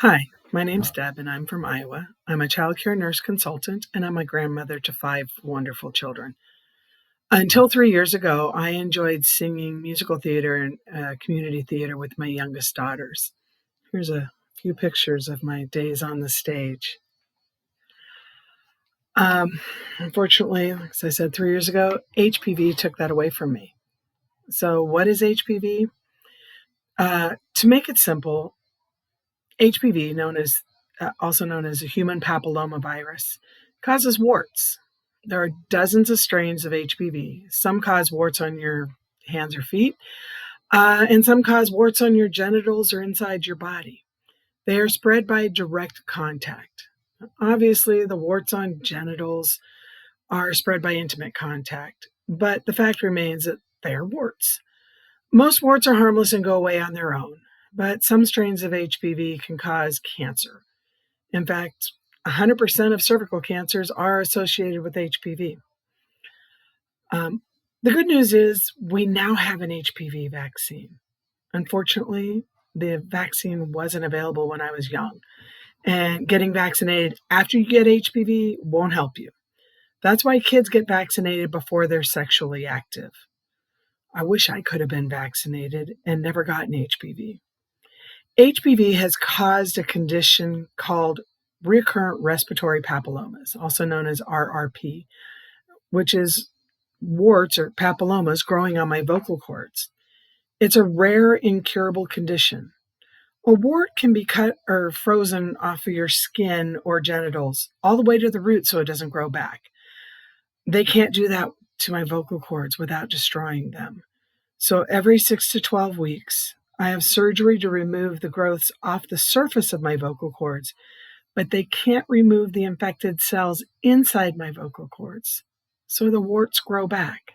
Hi, my name's Deb and I'm from Iowa. I'm a child care nurse consultant and I'm a grandmother to 5 wonderful children. Until 3 years ago, I enjoyed singing musical theater and community theater with my youngest daughters. Here's a few pictures of my days on the stage. Unfortunately, as I said 3 years ago, HPV took that away from me. So, what is HPV? To make it simple, HPV, also known as a human papillomavirus, causes warts. There are dozens of strains of HPV. Some cause warts on your hands or feet, and some cause warts on your genitals or inside your body. They are spread by direct contact. Obviously, the warts on genitals are spread by intimate contact, but the fact remains that they are warts. Most warts are harmless and go away on their own, but some strains of HPV can cause cancer. In fact, 100% of cervical cancers are associated with HPV. The good news is we now have an HPV vaccine. Unfortunately, the vaccine wasn't available when I was young, and getting vaccinated after you get HPV won't help you. That's why kids get vaccinated before they're sexually active. I wish I could have been vaccinated and never gotten HPV. HPV has caused a condition called recurrent respiratory papillomas, also known as RRP, which is warts or papillomas growing on my vocal cords. It's a rare, incurable condition. A wart can be cut or frozen off of your skin or genitals all the way to the root so it doesn't grow back. They can't do that to my vocal cords without destroying them. So every 6 to 12 weeks, I have surgery to remove the growths off the surface of my vocal cords, but they can't remove the infected cells inside my vocal cords. So the warts grow back.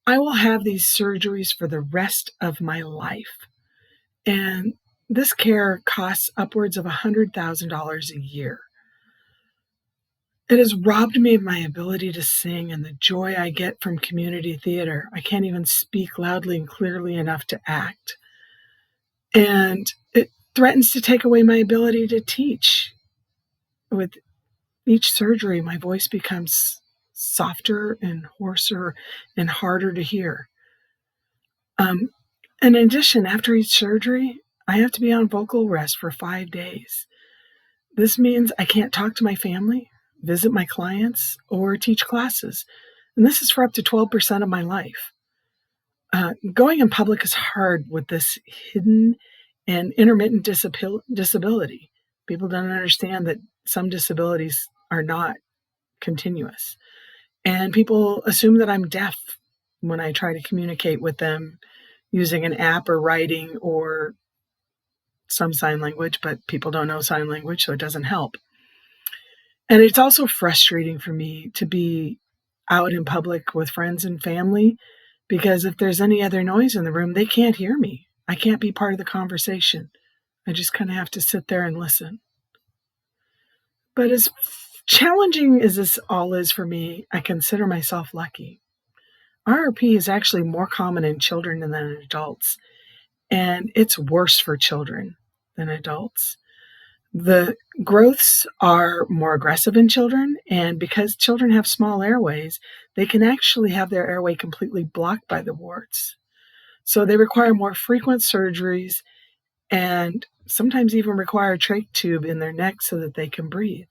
I will have these surgeries for the rest of my life. And this care costs upwards of $100,000 a year. It has robbed me of my ability to sing and the joy I get from community theater. I can't even speak loudly and clearly enough to act. And it threatens to take away my ability to teach. With each surgery, my voice becomes softer and hoarser and harder to hear. And in addition, after each surgery, I have to be on vocal rest for 5 days. This means I can't talk to my family, visit my clients, or teach classes. And this is for up to 12% of my life. Going in public is hard with this hidden and intermittent disability. People don't understand that some disabilities are not continuous. And people assume that I'm deaf when I try to communicate with them using an app or writing or some sign language, but people don't know sign language, so it doesn't help. And it's also frustrating for me to be out in public with friends and family because if there's any other noise in the room, they can't hear me. I can't be part of the conversation. I just kind of have to sit there and listen. But as challenging as this all is for me, I consider myself lucky. RRP is actually more common in children than in adults, and it's worse for children than adults. The growths are more aggressive in children, and because children have small airways, they can actually have their airway completely blocked by the warts. So they require more frequent surgeries and sometimes even require a trach tube in their neck so that they can breathe.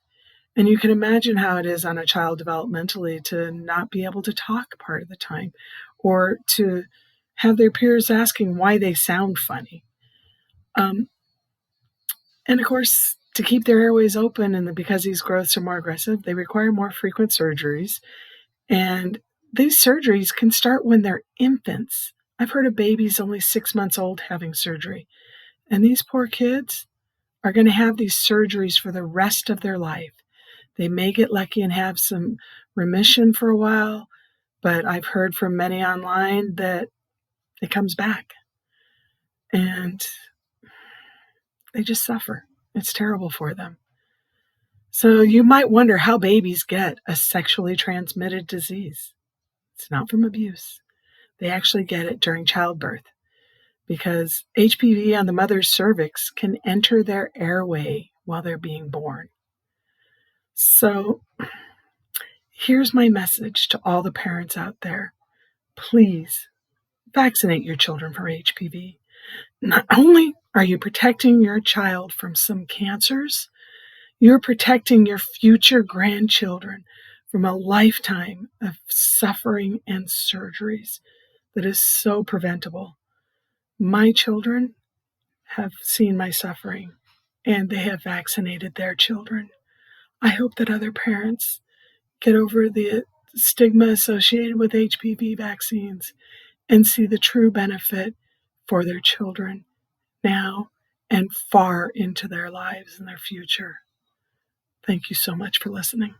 And you can imagine how it is on a child developmentally to not be able to talk part of the time or to have their peers asking why they sound funny. And of course, to keep their airways open, and because these growths are more aggressive, they require more frequent surgeries. And these surgeries can start when they're infants. I've heard of babies only 6 months old having surgery. And these poor kids are going to have these surgeries for the rest of their life. They may get lucky and have some remission for a while, but I've heard from many online that it comes back. And they just suffer. It's terrible for them. So you might wonder how babies get a sexually transmitted disease. It's not from abuse. They actually get it during childbirth. because HPV on the mother's cervix can enter their airway while they're being born. So here's my message to all the parents out there. Please vaccinate your children for HPV. Not only are you protecting your child from some cancers, you're protecting your future grandchildren from a lifetime of suffering and surgeries that is so preventable. My children have seen my suffering, and they have vaccinated their children. I hope that other parents get over the stigma associated with HPV vaccines and see the true benefit for their children now and far into their lives and their future. Thank you so much for listening.